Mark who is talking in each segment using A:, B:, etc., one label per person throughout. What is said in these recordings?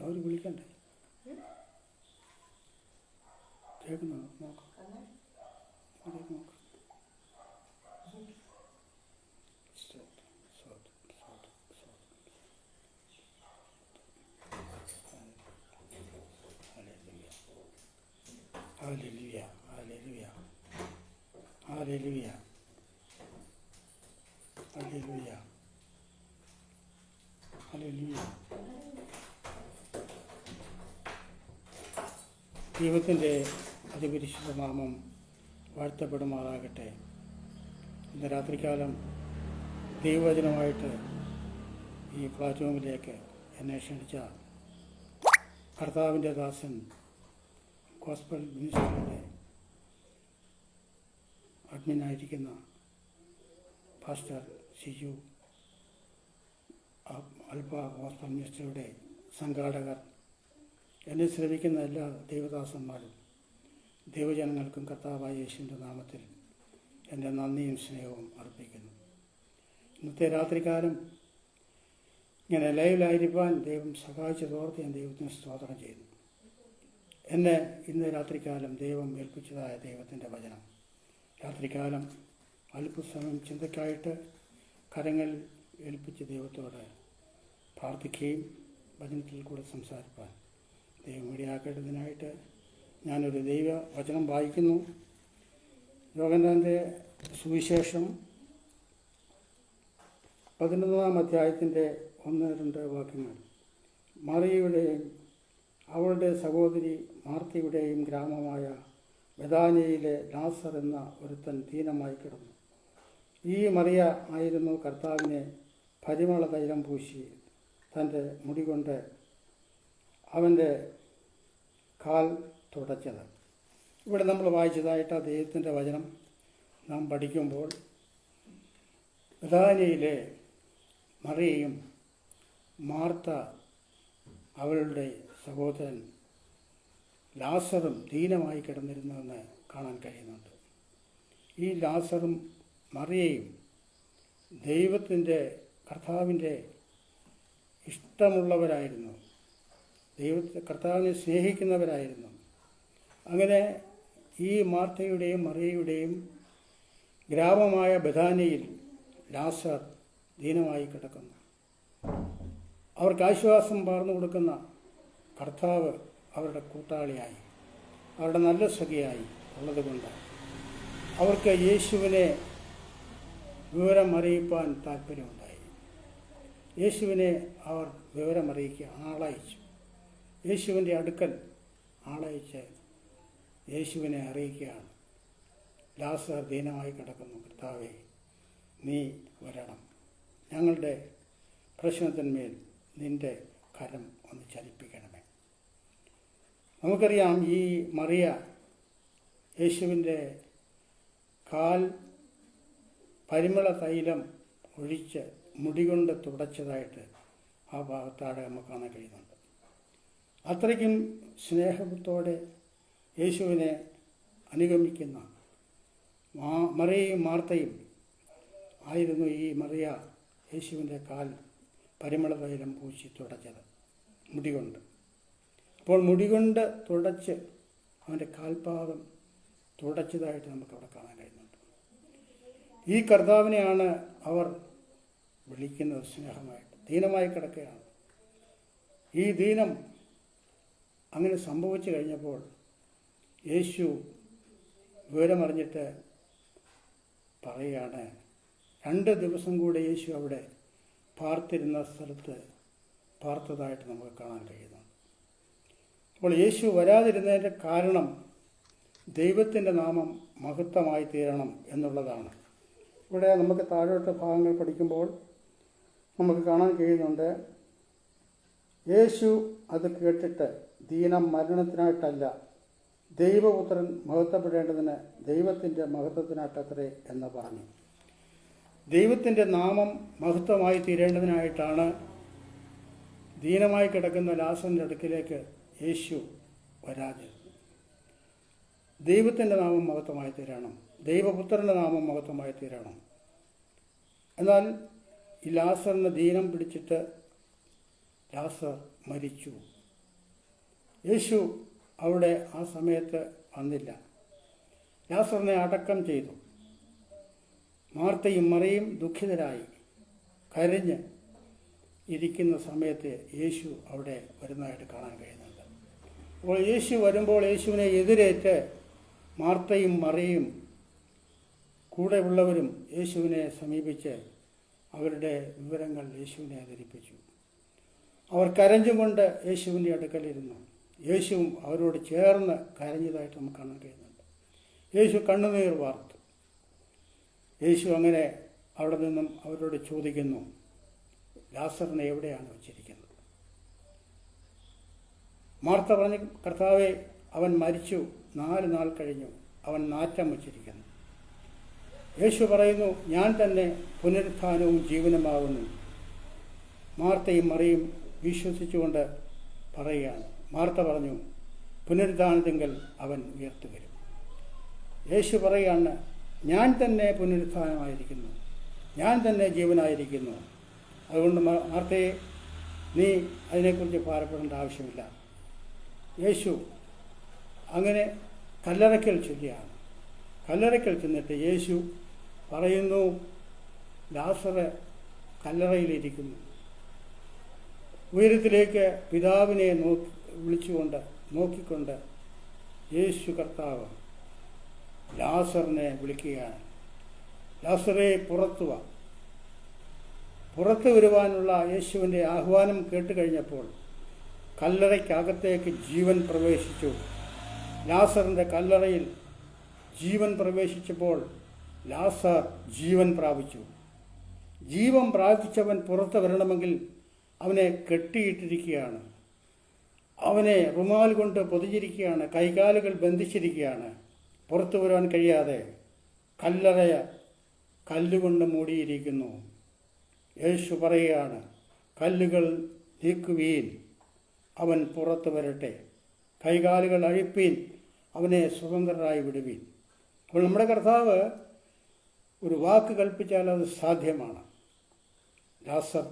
A: അവർ വിളിക്കണ്ടേ? കേൾക്കുന്നു, നോക്കാം. നോക്കാം. Hallelujah, hallelujah, hallelujah, hallelujah, hallelujah. ദൈവത്തിൻ്റെ അതിപരിശുദ്ധ നാമം വാഴ്ത്തപ്പെടുമാറാകട്ടെ. ഇന്ന് രാത്രികാലം ദൈവവചനമായിട്ട് ഈ പ്ലാറ്റ്ഫോമിലേക്ക് എന്നെ ക്ഷണിച്ച കർത്താവിൻ്റെ ദാസൻ ഗോസ്പൽ മിനിസ്ട്രിയുടെ അഡ്മിനായിരിക്കുന്ന പാസ്റ്റർ ഷിജു, അൽഫ ഗോസ്പൽ മിനിസ്ട്രിയുടെ സംഘാടകർ, എന്നെ ശ്രമിക്കുന്ന എല്ലാ ദൈവദാസന്മാരും, ദൈവജനങ്ങൾക്കും കർത്താവായ യേശുവിൻ്റെ നാമത്തിൽ എൻ്റെ നന്ദിയും സ്നേഹവും അർപ്പിക്കുന്നു. ഇന്നത്തെ രാത്രികാലം ഇങ്ങനെ ലൈവിലായിരിക്കാൻ ദൈവം സഹായിച്ചതോർത്ത് ഞാൻ ദൈവത്തിന് സ്തോത്രം ചെയ്യുന്നു. എന്നെ ഇന്ന് രാത്രികാലം ദൈവം ഏൽപ്പിച്ചതായ ദൈവത്തിൻ്റെ വചനം രാത്രികാലം അല്പസമയം ചിന്തയ്ക്കായിട്ട് കരങ്ങൾ ഏൽപ്പിച്ച് ദൈവത്തോട് പ്രാർത്ഥിക്കുകയും വചനത്തിൽ കൂടെ സംസാരിപ്പാൻ ദൈവം ഇടയാക്കേണ്ടതിനായിട്ട് ഞാനൊരു ദൈവ വചനം വായിക്കുന്നു. യോഹന്നാൻ്റെ സുവിശേഷം 11-ാം അധ്യായത്തിൻ്റെ 1-2 വാക്യങ്ങൾ. മറിയയുടെയും അവളുടെ സഹോദരി മാർത്തയുടെയും ഗ്രാമമായ ബെഥാനിയയിലെ ലാസർ എന്ന ഒരുത്തൻ ദീനമായി കിടന്നു. ഈ മറിയ ആയിരുന്നു കർത്താവിനെ പരിമള തൈലം പൂശി തൻ്റെ മുടി കൊണ്ട് അവൻ്റെ കാൽ തുടച്ചത്. ഇവിടെ നമ്മൾ വായിച്ചതായിട്ട് ആ ദൈവത്തിൻ്റെ വചനം നാം പഠിക്കുമ്പോൾ ബെഥാനിയയിലെ മറിയയും മാർത്ത അവളുടെ സഹോദരൻ ലാസറും ദീനമായി കിടന്നിരുന്നുവെന്ന് കാണാൻ കഴിയുന്നുണ്ട്. ഈ ലാസറും മറിയയും കർത്താവിൻ്റെ ഇഷ്ടമുള്ളവരായിരുന്നു, കർത്താവിനെ സ്നേഹിക്കുന്നവരായിരുന്നു. അങ്ങനെ ഈ മാർത്തയുടെയും മറിയയുടെയും ഗ്രാമമായ ബെഥാനിയയിൽ ലാസർ ദീനമായി കിടക്കുന്നു. അവർക്ക് ആശ്വാസം പകർന്നു കൊടുക്കുന്ന കർത്താവ് അവരുടെ കൂട്ടാളിയായി, അവരുടെ നല്ല സഖിയായി ഉള്ളതുകൊണ്ട് അവർക്ക് യേശുവിനെ വിവരം അറിയിപ്പാൻ താല്പര്യമുണ്ടായി. യേശുവിനെ അവർ വിവരമറിയിക്കുക ആളയച്ചു. യേശുവിൻ്റെ അടുക്കൽ ആളയച്ച് യേശുവിനെ അറിയിക്കുകയാണ്. ലാസർ ദീനമായി കിടക്കുന്നു, കർത്താവേ നീ വരണം, ഞങ്ങളുടെ പ്രശ്നത്തിന്മേൽ നിൻ്റെ കരം ഒന്ന് ചലിപ്പിക്കണമേ. നമുക്കറിയാം, ഈ മറിയ യേശുവിൻ്റെ കാൽ പരിമള തൈലം ഒഴിച്ച് മുടികൊണ്ട് തുടച്ചതായിട്ട് ആ ഭാഗത്താടെ നമുക്ക് കാണാൻ കഴിയുന്നുണ്ട്. അത്രയ്ക്കും സ്നേഹത്തോടെ യേശുവിനെ അനുഗമിക്കുന്ന മറിയയും മാർത്തയും ആയിരുന്നു ഈ മറിയ യേശുവിൻ്റെ കാൽ പരിമള തൈലം പൂശി തുടച്ചത് മുടികൊണ്ട്. അപ്പോൾ മുടികൊണ്ട് തുടച്ച് അവൻ്റെ കാൽപാദം തുടച്ചതായിട്ട് നമുക്കവിടെ കാണാൻ കഴിയുന്നുണ്ട്. ഈ കർത്താവിനെയാണ് അവർ വിളിക്കുന്നത് സ്നേഹമായിട്ട്. ദീനമായി കിടക്കുകയാണ്. ഈ ദീനം അങ്ങനെ സംഭവിച്ചു കഴിഞ്ഞപ്പോൾ യേശു വിവരമറിഞ്ഞിട്ട് പറയുകയാണ്, 2 ദിവസം കൂടെ യേശു അവിടെ പാർത്തിരുന്ന സ്ഥലത്ത് പാർത്തതായിട്ട് നമുക്ക് കാണാൻ കഴിയുന്നു. അപ്പോൾ യേശു വരാതിരുന്നതിൻ്റെ കാരണം ദൈവത്തിൻ്റെ നാമം മഹത്വമായി തീരണം എന്നുള്ളതാണ്. ഇവിടെ നമുക്ക് താഴോട്ട് ഭാഗങ്ങൾ പഠിക്കുമ്പോൾ നമുക്ക് കാണാൻ കഴിയുന്നുണ്ട്, യേശു അത് കേട്ടിട്ട് ദീനം മരണത്തിനായിട്ടല്ല, ദൈവപുത്രൻ മഹത്വപ്പെടേണ്ടതിന് ദൈവത്തിൻ്റെ മഹത്വത്തിനായിട്ടത്രേ എന്ന് പറഞ്ഞു. ദൈവത്തിൻ്റെ നാമം മഹത്വമായി തീരേണ്ടതിനായിട്ടാണ് ദീനമായി കിടക്കുന്ന ലാസറിൻ്റെ അടുക്കിലേക്ക് യേശു വരാഞ്ഞത്. ദൈവത്തിൻ്റെ നാമം മഹത്വമായി തീരണം, ദൈവപുത്രൻ്റെ നാമം മഹത്വമായി തീരണം. എന്നാൽ ഈ ലാസറിന് ദീനം പിടിച്ചിട്ട് ലാസർ മരിച്ചു. യേശു അവിടെ ആ സമയത്ത് വന്നില്ല. ലാസറിനെ അടക്കം ചെയ്തു. മാർത്തയും മറിയും ദുഃഖിതരായി കരഞ്ഞ് ഇരിക്കുന്ന സമയത്ത് യേശു അവിടെ വരുന്നതായിട്ട് കാണാൻ കഴിയുന്നുണ്ട്. അപ്പോൾ യേശു വരുമ്പോൾ യേശുവിനെ എതിരേറ്റ് മാർത്തയും മറിയും കൂടെ ഉള്ളവരും യേശുവിനെ സമീപിച്ച് അവരുടെ വിവരങ്ങൾ യേശുവിനെ ധരിപ്പിച്ചു. അവർ കരഞ്ഞുകൊണ്ട് യേശുവിൻ്റെ അടുക്കലിരുന്നു. യേശുവും അവരോട് ചേർന്ന് കരഞ്ഞതായിട്ട് നമുക്ക് കാണാൻ കഴിയുന്നുണ്ട്. യേശു കണ്ണുനീർ വാർത്തു. യേശു അങ്ങനെ അവിടെ നിന്നും അവരോട് ചോദിക്കുന്നു, ലാസറിനെ എവിടെയാണ് വച്ചിരിക്കുന്നത്? മാർത്ത പറഞ്ഞു, കർത്താവേ, അവൻ മരിച്ചു, 4 നാൾ കഴിഞ്ഞു, അവൻ നാറ്റം വച്ചിരിക്കുന്നു. യേശു പറയുന്നു, ഞാൻ തന്നെ പുനരുത്ഥാനവും ജീവനുമാകുന്നു. മാർത്തയും മറിയും വിശ്വസിച്ചുകൊണ്ട് പറയുകയാണ്. മാർത്ത പറഞ്ഞു, പുനരുത്ഥാനത്തിങ്കൽ അവൻ ഉയർത്തു വരും. യേശു പറയുകയാണ്, ഞാൻ തന്നെ പുനരുത്ഥാനമായിരിക്കുന്നു, ഞാൻ തന്നെ ജീവനായിരിക്കുന്നു. അതുകൊണ്ട് മാർത്തയെ, നീ അതിനെക്കുറിച്ച് ഭാരപ്പെടേണ്ട ആവശ്യമില്ല. യേശു അങ്ങനെ കല്ലറയ്ക്കൽ ചൊല്ലിയാണ്. കല്ലറയ്ക്കൽ ചെന്നിട്ട് യേശു പറയുന്നു, ലാസർ കല്ലറയിലിരിക്കുന്നു. ഉയരത്തിലേക്ക് പിതാവിനെ നോക്കിക്കൊണ്ട് യേശു കർത്താവ് ലാസറിനെ വിളിക്കുകയാണ്. ലാസറെ, പുറത്തു വാ. പുറത്തു വരുവാനുള്ള യേശുവിൻ്റെ ആഹ്വാനം കേട്ടുകഴിഞ്ഞപ്പോൾ കല്ലറയ്ക്കകത്തേക്ക് ജീവൻ പ്രവേശിച്ചു. ലാസറിൻ്റെ കല്ലറയിൽ ജീവൻ പ്രവേശിച്ചപ്പോൾ ലാസർ ജീവൻ പ്രാപിച്ചു. ജീവൻ പ്രാപിച്ചവൻ പുറത്തു വരണമെങ്കിൽ അവനെ കെട്ടിയിട്ടിരിക്കുകയാണ്. അവനെ റുമാൽ കൊണ്ട് പൊതിഞ്ഞിരിക്കുകയാണ്. കൈകാലുകൾ ബന്ധിച്ചിരിക്കുകയാണ്. പുറത്തു വരാൻ കഴിയാതെ കല്ലറയ കല്ലുകൊണ്ട് മൂടിയിരിക്കുന്നു. യേശു പറയുകയാണ്, കല്ലുകൾ നീക്കുവീൻ, അവൻ പുറത്തു വരട്ടെ. കൈകാലുകൾ അഴിപ്പീൻ, അവനെ സ്വതന്ത്രരായി വിടുവീൻ. അപ്പോൾ നമ്മുടെ കർത്താവ് ഒരു വാക്ക് കൽപ്പിച്ചാൽ അത് സാധ്യമാണ്. ലാസർ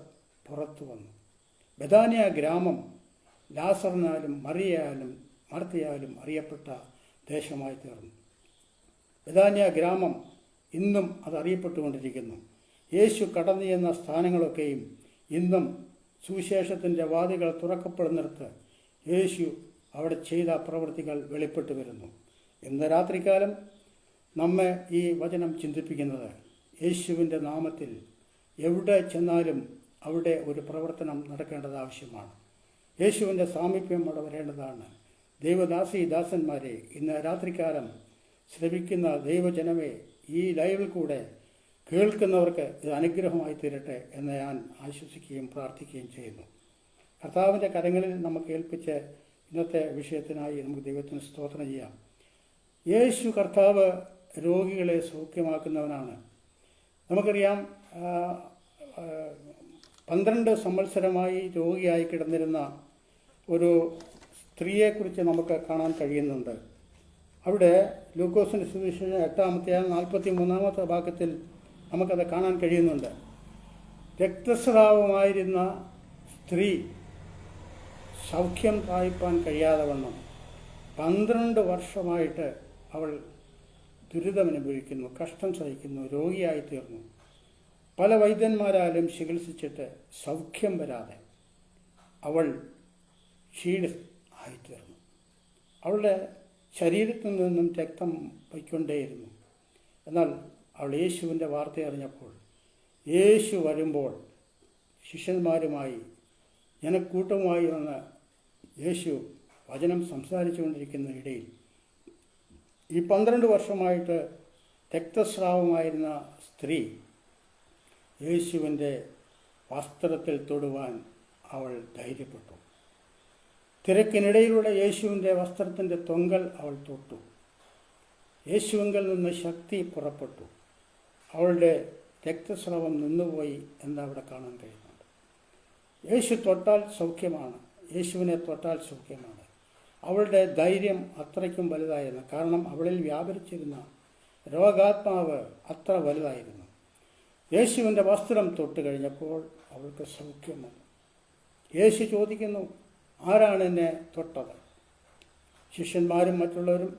A: പുറത്തു വന്നു. ബെഥാനിയ ഗ്രാമം ലാസറിനാലും മറിയയാലും മാർത്തയാലും അറിയപ്പെട്ട ദേശമായി തീർന്നു. ബെഥാനിയ ഗ്രാമം ഇന്നും അത് അറിയപ്പെട്ടുകൊണ്ടിരിക്കുന്നു. യേശു കടന്നു ചെന്ന സ്ഥാനങ്ങളൊക്കെയും ഇന്നും സുവിശേഷത്തിൻ്റെ വാതികൾ തുറക്കപ്പെടുന്നിടത്ത് യേശു അവിടെ ചെയ്ത പ്രവൃത്തികൾ വെളിപ്പെട്ടു വരുന്നു. ഇന്ന് രാത്രികാലം നമ്മെ ഈ വചനം ചിന്തിപ്പിക്കുന്നത്, യേശുവിൻ്റെ നാമത്തിൽ എവിടെ ചെന്നാലും അവിടെ ഒരു പ്രവർത്തനം നടക്കേണ്ടത് ആവശ്യമാണ്. യേശുവിൻ്റെ സാമീപ്യം അവിടെ വരേണ്ടതാണ്. ദാസന്മാരെ, ഇന്ന് രാത്രികാലം ശ്രമിക്കുന്ന ദൈവജനമേ, ഈ ലൈവിൽ കൂടെ കേൾക്കുന്നവർക്ക് ഇത് അനുഗ്രഹമായി തീരട്ടെ എന്ന് ഞാൻ ആശ്വസിക്കുകയും പ്രാർത്ഥിക്കുകയും ചെയ്യുന്നു. കർത്താവിൻ്റെ കരങ്ങളിൽ നമുക്ക് ഏൽപ്പിച്ച് ഇന്നത്തെ വിഷയത്തിനായി നമുക്ക് ദൈവത്തിന് സ്തോത്രം ചെയ്യാം. യേശു കർത്താവ് രോഗികളെ സൗഖ്യമാക്കുന്നവനാണ്. നമുക്കറിയാം, 12 സംവത്സരമായി രോഗിയായി കിടന്നിരുന്ന ഒരു സ്ത്രീയെക്കുറിച്ച് നമുക്ക് കാണാൻ കഴിയുന്നുണ്ട്. അവിടെ ലൂക്കോസിൻ്റെ സുവിശേഷം 8-ാം 43-ാമത്തെ ഭാഗത്തിൽ നമുക്കത് കാണാൻ കഴിയുന്നുണ്ട്. രക്തസ്രാവമായിരുന്ന സ്ത്രീ സൗഖ്യം പ്രാപിപ്പാൻ കഴിയാതെ വണ്ണം 12 വർഷമായിട്ട് അവൾ ദുരിതമനുഭവിക്കുന്നു, കഷ്ടം സഹിക്കുന്നു, രോഗിയായിത്തീർന്നു. പല വൈദ്യന്മാരാലും ചികിത്സിച്ചിട്ട് സൗഖ്യം വരാതെ അവൾ ക്ഷീണിതയായിത്തീർന്നു. അവളുടെ ശരീരത്തിൽ നിന്നും രക്തം പൊയ്ക്കൊണ്ടേയിരുന്നു. എന്നാൽ അവൾ യേശുവിൻ്റെ വാർത്ത അറിഞ്ഞപ്പോൾ, യേശു വരുമ്പോൾ ശിഷ്യന്മാരുമായി ജനക്കൂട്ടവുമായി വന്ന് യേശു വചനം സംസാരിച്ചു കൊണ്ടിരിക്കുന്ന ഇടയിൽ ഈ 12 വർഷമായിട്ട് രക്തസ്രാവമായിരുന്ന സ്ത്രീ യേശുവിൻ്റെ വസ്ത്രത്തിൽ തൊടുവാൻ അവൾ ധൈര്യപ്പെട്ടു. തിരക്കിനിടയിലൂടെ യേശുവിൻ്റെ വസ്ത്രത്തിൻ്റെ തൊങ്കൽ അവൾ തൊട്ടു. യേശുവിങ്കിൽ നിന്ന് ശക്തി പുറപ്പെട്ടു. അവളുടെ രക്തസ്രാവം നിന്നുപോയി എന്നവിടെ കാണാൻ കഴിയുന്നുണ്ട്. യേശു തൊട്ടാൽ സൗഖ്യമാണ്. യേശുവിനെ തൊട്ടാൽ സൗഖ്യമാണ്. അവളുടെ ധൈര്യം അത്രയ്ക്കും വലുതായിരുന്നു. കാരണം അവളിൽ വ്യാപരിച്ചിരുന്ന രോഗാത്മാവ് അത്ര വലുതായിരുന്നു. യേശുവിൻ്റെ വസ്ത്രം തൊട്ട് കഴിഞ്ഞപ്പോൾ അവൾക്ക് സൗഖ്യം വന്നു. യേശു ചോദിക്കുന്നു, ആരാണ് എന്നെ തൊട്ടത്? ശിഷ്യന്മാരും മറ്റുള്ളവരും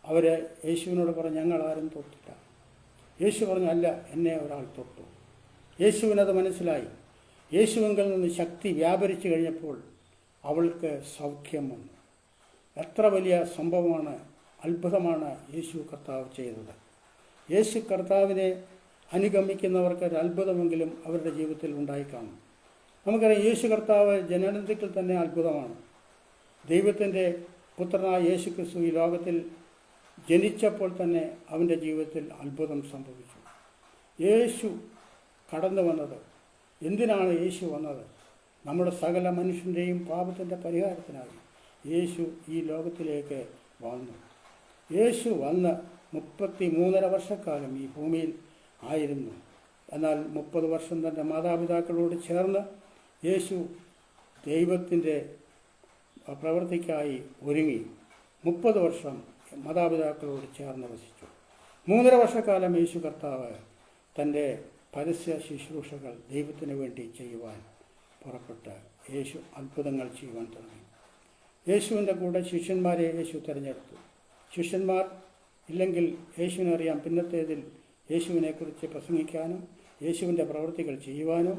A: അവരെ യേശുവിനോട് പറഞ്ഞു, ഞങ്ങളാരും തൊട്ടില്ല. യേശു പറഞ്ഞു, അല്ല, എന്നെ ഒരാൾ തൊട്ടു. യേശുവിനത് മനസ്സിലായി. യേശുവിങ്കിൽ നിന്ന് ശക്തി വ്യാപരിച്ചു കഴിഞ്ഞപ്പോൾ അവൾക്ക് സൗഖ്യം വന്നു. എത്ര വലിയ സംഭവമാണ്, അത്ഭുതമാണ് യേശു കർത്താവ് ചെയ്തത്. യേശു കർത്താവിനെ അനുഗമിക്കുന്നവർക്ക് ഒരു അത്ഭുതമെങ്കിലും അവരുടെ ജീവിതത്തിൽ ഉണ്ടായിക്കാണും. നമുക്കറിയാം, യേശു കർത്താവ് ജനനത്തിൽ തന്നെ അത്ഭുതമാണ്. ദൈവത്തിൻ്റെ പുത്രനായ യേശു ക്രിസ്തു ഈ ലോകത്തിൽ ജനിച്ചപ്പോൾ തന്നെ അവൻ്റെ ജീവിതത്തിൽ അത്ഭുതം സംഭവിച്ചു. യേശു കടന്നു വന്നത് എന്തിനാണ്? യേശു വന്നത് നമ്മുടെ സകല മനുഷ്യൻ്റെയും പാപത്തിൻ്റെ പരിഹാരത്തിനായി യേശു ഈ ലോകത്തിലേക്ക് വന്നു. യേശു വന്ന് 33.5 വർഷക്കാലം ഈ ഭൂമിയിൽ ആയിരുന്നു. എന്നാൽ 30 വർഷം തൻ്റെ മാതാപിതാക്കളോട് ചേർന്ന് യേശു ദൈവത്തിൻ്റെ പ്രവൃത്തിക്കായി ഒരുങ്ങി 30 വർഷം മാതാപിതാക്കളോട് ചേർന്ന് വസിച്ചു. 3.5 വർഷക്കാലം യേശു കർത്താവ് തൻ്റെ പരസ്യ ശുശ്രൂഷകൾ ദൈവത്തിന് വേണ്ടി ചെയ്യുവാൻ പുറപ്പെട്ട് യേശു അത്ഭുതങ്ങൾ ചെയ്യുവാൻ തുടങ്ങി. യേശുവിൻ്റെ കൂടെ ശിഷ്യന്മാരെ യേശു തിരഞ്ഞെടുത്തു. ശിഷ്യന്മാർ ഇല്ലെങ്കിൽ യേശുവിനറിയാം പിന്നത്തേതിൽ യേശുവിനെക്കുറിച്ച് പ്രസംഗിക്കാനോ യേശുവിൻ്റെ പ്രവൃത്തികൾ ചെയ്യുവാനോ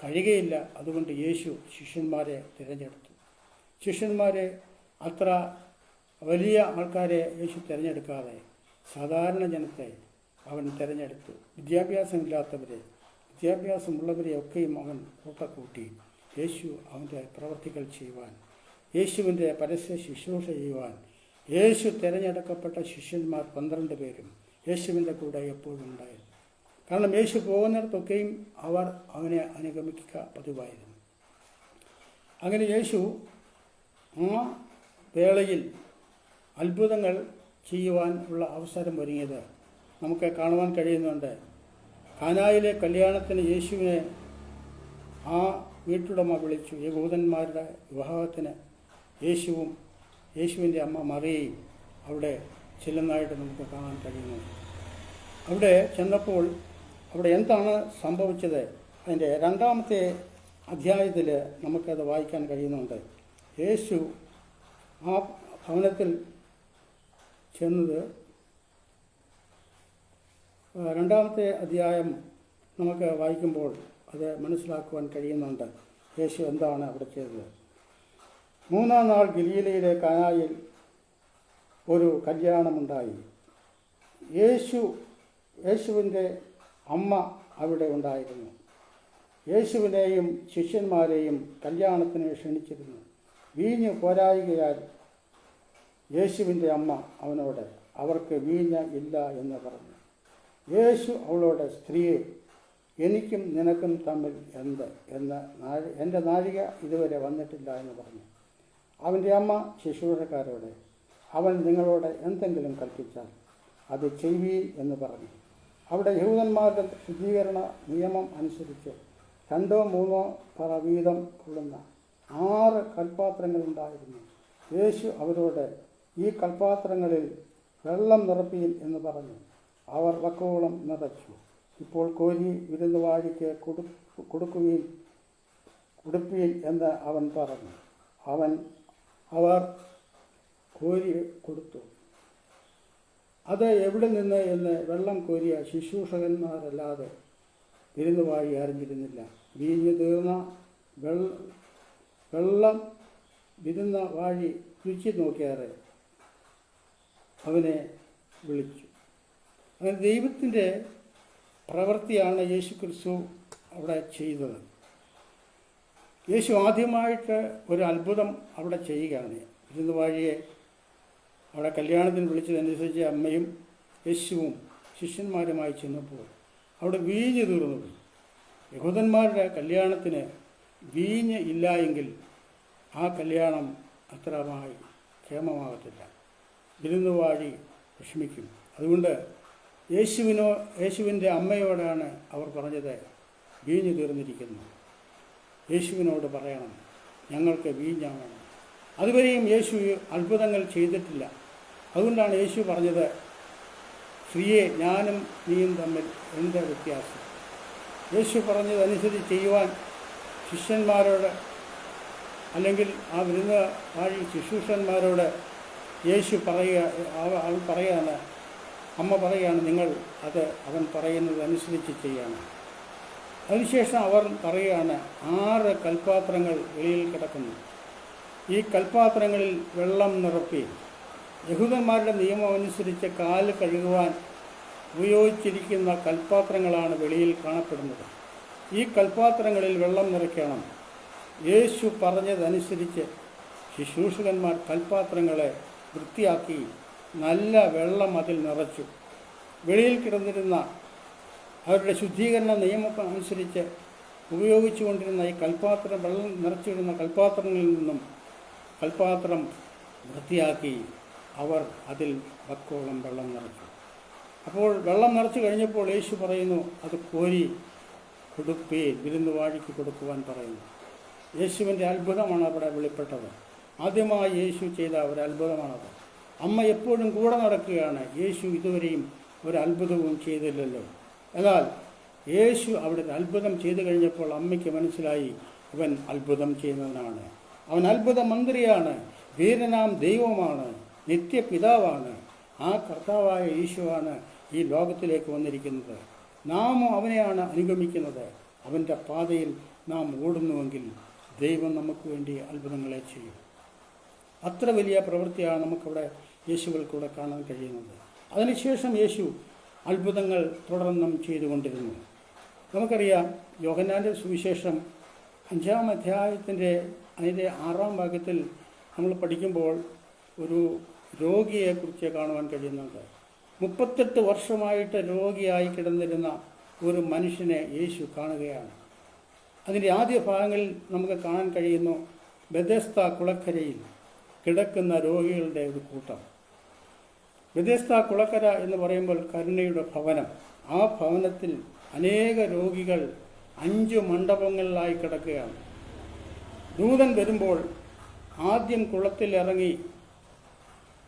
A: കഴിയുകയില്ല. അതുകൊണ്ട് യേശു ശിഷ്യന്മാരെ തിരഞ്ഞെടുത്തു. ശിഷ്യന്മാരെ അത്ര വലിയ ആൾക്കാരെ യേശു തിരഞ്ഞെടുക്കാതെ സാധാരണ ജനത്തെ അവൻ തിരഞ്ഞെടുത്തു. വിദ്യാഭ്യാസമില്ലാത്തവരെ, വിദ്യാഭ്യാസമുള്ളവരെ ഒക്കെയും അവൻ കൂട്ടക്കൂട്ടി യേശു അവൻ്റെ പ്രവൃത്തികൾ ചെയ്യുവാൻ, യേശുവിൻ്റെ പരസ്യ ശുശ്രൂഷ ചെയ്യുവാൻ യേശു തിരഞ്ഞെടുക്കപ്പെട്ട ശിഷ്യന്മാർ 12 പേരും യേശുവിൻ്റെ കൂടെ എപ്പോഴും ഉണ്ടായിരുന്നു. കാരണം യേശു പോകുന്നിടത്തൊക്കെയും അവർ അവനെ അനുഗമിക്കുക പതിവായിരുന്നു. അങ്ങനെ യേശു ആ വേളയിൽ അത്ഭുതങ്ങൾ ചെയ്യുവാൻ ഉള്ള അവസരം ഒരുങ്ങിയത് നമുക്ക് കാണുവാൻ കഴിയുന്നുണ്ട്. കാനായിലെ കല്യാണത്തിന് യേശുവിനെ ആ വീട്ടുടമ വിളിച്ചു. യഹൂദന്മാരുടെ വിവാഹത്തിന് യേശുവും യേശുവിൻ്റെ അമ്മ മറിയയും അവിടെ ചെല്ലുന്നതായിട്ട് നമുക്ക് കാണാൻ കഴിയുന്നു. അവിടെ ചെന്നപ്പോൾ അവിടെ എന്താണ് സംഭവിച്ചത്? അതിൻ്റെ 2-ാമത്തെ അധ്യായത്തിൽ നമുക്കത് വായിക്കാൻ കഴിയുന്നുണ്ട്. യേശു ആ ഭവനത്തിൽ ചെന്നത് 2-ാമത്തെ അധ്യായം നമുക്ക് വായിക്കുമ്പോൾ അത് മനസ്സിലാക്കുവാൻ കഴിയുന്നുണ്ട്. യേശു എന്താണ് അവിടെ ചെയ്തത്? 3-ാം നാൾ ഗലീലയിലെ കാനായിൽ ഒരു കല്യാണമുണ്ടായി. യേശുവിൻ്റെ അമ്മ അവിടെ ഉണ്ടായിരുന്നു. യേശുവിനെയും ശിഷ്യന്മാരെയും കല്യാണത്തിന് ക്ഷണിച്ചിരുന്നു. വീഞ്ഞ് പോരായികയാൽ യേശുവിൻ്റെ അമ്മ അവനോട്, അവർക്ക് വീഞ്ഞ് ഇല്ല എന്ന് പറഞ്ഞു. യേശു അവളോട്, സ്ത്രീയെ, എനിക്കും നിനക്കും തമ്മിൽ എൻ്റെ നാഴിക ഇതുവരെ വന്നിട്ടില്ല എന്ന് പറഞ്ഞു. അവൻ്റെ അമ്മ ശുശ്രൂഷക്കാരോട്, അവൻ നിങ്ങളോട് എന്തെങ്കിലും കൽപ്പിച്ചാൽ അത് ചെയ്യുവീൻ എന്ന് പറഞ്ഞു. അവിടെ യഹൂദന്മാരുടെ ശുദ്ധീകരണ നിയമം അനുസരിച്ച് 2-3 പറ വീതം കൊള്ളുന്ന 6 കൽപ്പാത്രങ്ങളുണ്ടായിരുന്നു. യേശു അവരോട്, ഈ കൽപ്പാത്രങ്ങളിൽ വെള്ളം നിറപ്പീൻ എന്ന് പറഞ്ഞു. അവർ വക്കോളം നിറച്ചു. ഇപ്പോൾ കോരി വിരുന്നുവാഴിക്ക് കൊടുപ്പീൻ എന്ന് അവൻ പറഞ്ഞു. അവർ കോരി കൊടുത്തു. അത് എവിടെ നിന്ന് എന്ന് വെള്ളം കോരിയ ശുശ്രൂഷകന്മാരല്ലാതെ വിരുന്നുവാഴി അറിഞ്ഞിരുന്നില്ല. വീഞ്ഞ് തീർന്ന വെള്ളം വിരുന്ന വാഴി രുചി നോക്കിയാറെ അവനെ വിളിച്ചു. അങ്ങനെ ദൈവത്തിൻ്റെ പ്രവൃത്തിയാണ് യേശു ക്രിസ്തു അവിടെ ചെയ്തത്. യേശു ആദ്യമായിട്ട് ഒരു അത്ഭുതം അവിടെ ചെയ്യുകയാണ്. വിരുന്നുവാഴിയെ അവിടെ കല്യാണത്തിന് വിളിച്ചതനുസരിച്ച് അമ്മയും യേശുവും ശിഷ്യന്മാരുമായി ചെന്നപ്പോൾ അവിടെ വീഞ്ഞ് തീർന്നു. യഹൂദന്മാരുടെ കല്യാണത്തിന് വീഞ്ഞ് ഇല്ല എങ്കിൽ ആ കല്യാണം അത്രമായി ക്ഷേമമാകത്തില്ല. വിരുന്നുവാഴി വിഷമിക്കും. അതുകൊണ്ട് യേശുവിൻ്റെ അമ്മയോടാണ് അവർ പറഞ്ഞത്, വീഞ്ഞ് തീർന്നിരിക്കുന്നു, യേശുവിനോട് പറയണം ഞങ്ങൾക്ക് വീഞ്ഞാണ്. അതുവരെയും യേശു അത്ഭുതങ്ങൾ ചെയ്തിട്ടില്ല. അതുകൊണ്ടാണ് യേശു പറഞ്ഞത്, സ്ത്രീയെ, ഞാനും നീയും തമ്മിൽ എന്ത് വ്യത്യാസം? യേശു പറഞ്ഞതനുസരിച്ച് ചെയ്യുവാൻ ശിഷ്യന്മാരോട് അല്ലെങ്കിൽ ആ വിരുന്നുവാഴി ശുശ്രൂഷന്മാരോട് യേശു അവൻ പറയുകയാണ്, അമ്മ പറയുകയാണ്, നിങ്ങൾ അവൻ പറയുന്നത് അനുസരിച്ച് ചെയ്യണം. അതിനുശേഷം അവർ പറയുകയാണ്, 6 കൽപ്പാത്രങ്ങൾ വെളിയിൽ കിടക്കുന്നു. ഈ കൽപ്പാത്രങ്ങളിൽ വെള്ളം നിറപ്പി. യഹൂദന്മാരുടെ നിയമം അനുസരിച്ച് കാല് കഴുകുവാൻ ഉപയോഗിച്ചിരിക്കുന്ന കൽപ്പാത്രങ്ങളാണ് വെളിയിൽ കാണപ്പെടുന്നത്. ഈ കൽപ്പാത്രങ്ങളിൽ വെള്ളം നിറയ്ക്കണം. യേശു പറഞ്ഞതനുസരിച്ച് ശുശ്രൂഷകന്മാർ കൽപ്പാത്രങ്ങളെ വൃത്തിയാക്കി നല്ല വെള്ളം അതിൽ നിറച്ചു. വെളിയിൽ കിടന്നിരുന്ന അവരുടെ ശുദ്ധീകരണ നിയമം അനുസരിച്ച് ഉപയോഗിച്ചു കൊണ്ടിരുന്ന ഈ വെള്ളം നിറച്ചിടുന്ന കൽപ്പാത്രങ്ങളിൽ നിന്നും കൽപ്പാത്രം വൃത്തിയാക്കി അവർ അതിൽ വക്കോളം വെള്ളം നിറച്ചു. അപ്പോൾ വെള്ളം നിറച്ചു കഴിഞ്ഞപ്പോൾ യേശു പറയുന്നു, അത് കോരി കൊടുപ്പേ, വിരുന്നുവാഴിക്ക് കൊടുക്കുവാൻ പറയുന്നു. യേശുവിൻ്റെ അത്ഭുതമാണ് അവിടെ വെളിപ്പെട്ടത്. ആദ്യമായി യേശു ചെയ്ത ഒരു അത്ഭുതമാണത്. അമ്മ എപ്പോഴും കൂടെ നടക്കുകയാണ്. യേശു ഇതുവരെയും ഒരു അത്ഭുതവും ചെയ്തില്ലല്ലോ. എന്നാൽ യേശു അവിടെ ഒരു അത്ഭുതം ചെയ്തു കഴിഞ്ഞപ്പോൾ അമ്മയ്ക്ക് മനസ്സിലായി, ഇവൻ അത്ഭുതം ചെയ്യുന്നവനാണ്, അവൻ അത്ഭുത മന്ത്രിയാണ്, വീരനാം ദൈവമാണ്, നിത്യപിതാവാണ്. ആ കർത്താവായ യേശുവാണ് ഈ ലോകത്തിലേക്ക് വന്നിരിക്കുന്നത്. നാമും അവനെയാണ് അനുഗമിക്കുന്നത്. അവൻ്റെ പാതയിൽ നാം ഓടുന്നുവെങ്കിൽ ദൈവം നമുക്ക് വേണ്ടി അത്ഭുതങ്ങളെ ചെയ്യും. അത്ര വലിയ പ്രവൃത്തിയാണ് നമുക്കവിടെ യേശുവിൽ കൂടെ കാണാൻ കഴിയുന്നത്. അതിനുശേഷം യേശു അത്ഭുതങ്ങൾ തുടർന്നും ചെയ്തുകൊണ്ടിരുന്നു. നമുക്കറിയാം, യോഹന്നാൻ്റെ സുവിശേഷം 5-ാം അധ്യായത്തിൻ്റെ അതിൻ്റെ 6-ാം ഭാഗത്തിൽ നമ്മൾ പഠിക്കുമ്പോൾ ഒരു രോഗിയെക്കുറിച്ച് കാണുവാൻ കഴിയുന്നുണ്ട്. 38 വർഷമായിട്ട് രോഗിയായി കിടന്നിരുന്ന ഒരു മനുഷ്യനെ യേശു കാണുകയാണ്. അതിൻ്റെ ആദ്യ ഭാഗങ്ങളിൽ നമുക്ക് കാണാൻ കഴിയുന്നു, ബെഥെസ്ദാ കുളക്കരയിൽ കിടക്കുന്ന രോഗികളുടെ ഒരു കൂട്ടം. ബെഥെസ്ദാ കുളക്കര എന്ന് പറയുമ്പോൾ കരുണയുടെ ഭവനം. ആ ഭവനത്തിൽ അനേക രോഗികൾ 5 മണ്ഡപങ്ങളിലായി കിടക്കുകയാണ്. ദൂതൻ വരുമ്പോൾ ആദ്യം കുളത്തിൽ ഇറങ്ങി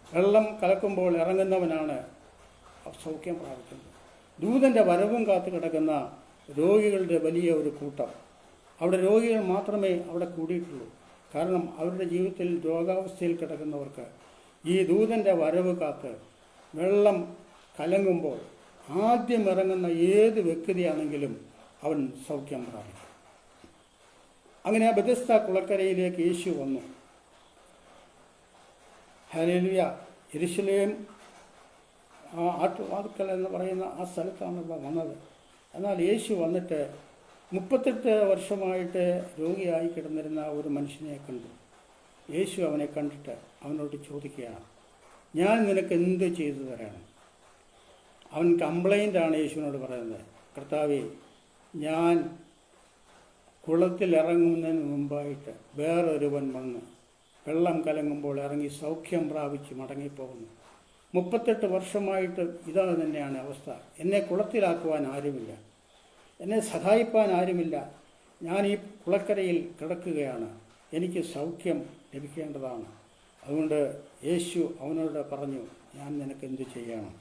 A: വെള്ളം കലക്കുമ്പോൾ ഇറങ്ങുന്നവനാണ് സൗഖ്യം പ്രാപിക്കുന്നത്. ദൂതൻ്റെ വരവും കാത്തു കിടക്കുന്ന രോഗികളുടെ വലിയ ഒരു കൂട്ടം. അവിടെ രോഗികൾ മാത്രമേ അവിടെ കൂടിയിട്ടുള്ളൂ. കാരണം അവരുടെ ജീവിതത്തിൽ രോഗാവസ്ഥയിൽ കിടക്കുന്നവർക്ക് ഈ ദൂതൻ്റെ വരവ് കാത്ത് വെള്ളം കലങ്ങുമ്പോൾ ആദ്യം ഇറങ്ങുന്ന ഏത് വ്യക്തിയാണെങ്കിലും അവൻ സൗഖ്യം പ്രാപിക്കും. അങ്ങനെ ആ ബെഥെസ്ദാ കുളക്കരയിലേക്ക് യേശു വന്നു. ഹല്ലേലൂയ. യെരൂശലേം ആട്ടുവാതുക്കൽ എന്ന് പറയുന്ന ആ സ്ഥലത്താണ് വന്നത്. എന്നാൽ യേശു വന്നിട്ട് 38 വർഷമായിട്ട് രോഗിയായി കിടന്നിരുന്ന ഒരു മനുഷ്യനെ കണ്ടു. യേശു അവനെ കണ്ടിട്ട് അവനോട് ചോദിക്കുകയാണ്, ഞാൻ നിനക്ക് എന്ത് ചെയ്തു തരാണ്? അവൻ കംപ്ലൈൻ്റാണ് യേശുവിനോട് പറയുന്നത്. കർത്താവേ, ഞാൻ കുളത്തിൽ ഇറങ്ങുന്നതിന് മുമ്പായിട്ട് വേറൊരുവൻ വന്ന് വെള്ളം കലങ്ങുമ്പോൾ ഇറങ്ങി സൗഖ്യം പ്രാപിച്ച് മടങ്ങിപ്പോകുന്നു. 38 വർഷമായിട്ട് ഇതാ തന്നെയാണ് അവസ്ഥ. എന്നെ കുളത്തിലാക്കുവാൻ ആരുമില്ല, എന്നെ സഹായിപ്പാൻ ആരുമില്ല. ഞാൻ ഈ കുളക്കരയിൽ കിടക്കുകയാണ്. എനിക്ക് സൗഖ്യം ലഭിക്കേണ്ടതാണ്. അതുകൊണ്ട് യേശു അവനോട് പറഞ്ഞു, ഞാൻ നിനക്ക് എന്ത് ചെയ്യണം?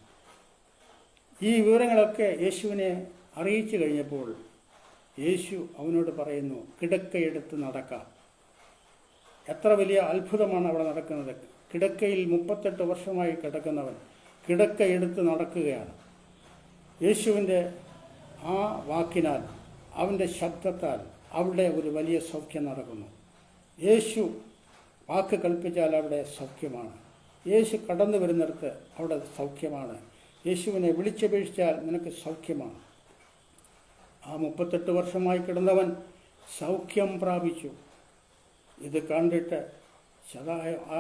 A: ഈ വിവരങ്ങളൊക്കെ യേശുവിനെ അറിയിച്ചു കഴിഞ്ഞപ്പോൾ യേശു അവനോട് പറയുന്നു, കിടക്കയെടുത്ത് നടക്കാം. എത്ര വലിയ അത്ഭുതമാണ് അവിടെ നടക്കുന്നത്. കിടക്കയിൽ 38 വർഷമായി കിടക്കുന്നവൻ കിടക്കയെടുത്ത് നടക്കുകയാണ്. യേശുവിൻ്റെ ആ വാക്കിനാൽ, അവൻ്റെ ശബ്ദത്താൽ അവിടെ ഒരു വലിയ സൗഖ്യം നടക്കുന്നു. യേശു വാക്ക് കൽപ്പിച്ചാൽ അവിടെ സൗഖ്യമാണ്. യേശു കടന്നു വരുന്നിടത്ത് അവിടെ സൗഖ്യമാണ്. യേശുവിനെ വിളിച്ചപേക്ഷിച്ചാൽ നിനക്ക് സൗഖ്യമാണ്. ആ 38 വർഷമായി കിടന്നവൻ സൗഖ്യം പ്രാപിച്ചു. ഇത് കണ്ടിട്ട് ആ